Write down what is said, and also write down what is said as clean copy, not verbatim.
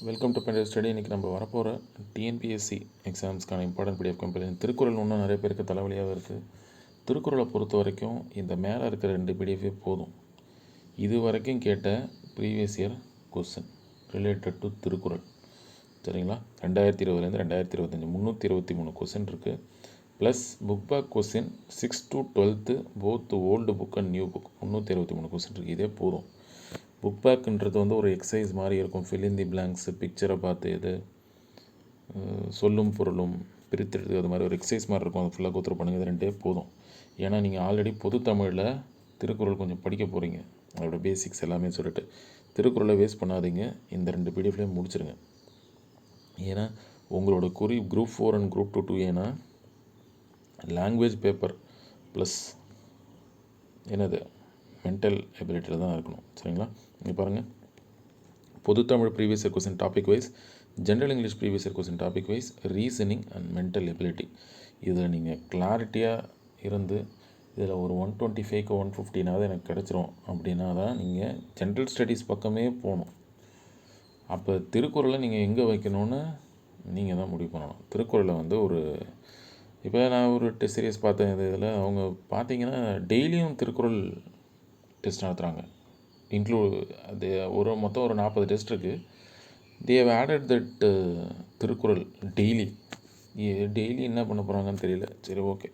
Welcome to bender study. இன்றைக்கி நம்ம வரப்போகிற டிஎன்பிஎஸ்சி எக்ஸாம்ஸ்க்கான இம்பார்ட்டன்ட் பிடிஎஃப் கம்பெனி திருக்குறள் இன்னும் நிறைய பேருக்கு தலைவலியாக இருக்குது. திருக்குறளை பொறுத்த வரைக்கும் இந்த மேலே இருக்கிற 2 பிடிஎஃபே போதும். இது வரைக்கும் கேட்ட previous year question related to Thirukkural, சரிங்களா? 2020 2025 323 கொஸ்டின் இருக்குது. Plus book back question 6 to 12 both old book and new book 363 question இருக்குது. இதே போதும். புக் பேக்குன்றது ஒரு எக்ஸசைஸ் மாதிரி இருக்கும். ஃபில் இன் தி பிளாங்க்ஸு, பிக்சரை பார்த்து இது சொல்லும் பொருளும் பிரித்தெடுத்து அது மாதிரி ஒரு எக்ஸசைஸ் மாதிரி இருக்கும். அது ஃபுல்லாக கோத்ரூ பண்ணுங்கள். இது 2 போதும். ஏன்னா நீங்கள் ஆல்ரெடி பொது தமிழில் திருக்குறள் கொஞ்சம் படிக்க போகிறீங்க, அதோட பேசிக்ஸ் எல்லாமே சொல்லிட்டு திருக்குறளை வேஸ்ட் பண்ணாதீங்க. இந்த 2 பிடிஎஃப்லேயும் முடிச்சிருங்க. ஏன்னா உங்களோட குரூப் 4 அண்ட் குரூப் 2 ஏன்னா லாங்குவேஜ் பேப்பர் ப்ளஸ் என்னது மென்டல் எபிலிட்டியில் தான் இருக்கணும், சரிங்களா? இங்கே பாருங்கள், பொது Tamil previous year question topic wise, general English previous year question topic wise, reasoning and mental ability. இதில் நீங்கள் கிளாரிட்டியாக இருந்து இதில் ஒரு 125க்கு 115 எனக்கு கிடச்சிரும் அப்படின்னா தான் நீங்கள் ஜென்ரல் ஸ்டடீஸ் பக்கமே போகணும். அப்போ திருக்குறளை நீங்கள் எங்கே வைக்கணும்னு நீங்கள் தான் முடிவு பண்ணணும். திருக்குறளை ஒரு இப்போ நான் ஒரு டெஸ்ட் சீரியஸ் பார்த்தேன். இதில் அவங்க பார்த்தீங்கன்னா டெய்லியும் திருக்குறள் டெஸ்ட் நடத்துகிறாங்க. அது மொத்தம் ஒரு 40 டெஸ்ட் இருக்குது. They have added that Thirukkural daily என்ன பண்ண போகிறாங்கன்னு தெரியல. சரி, ஓகே.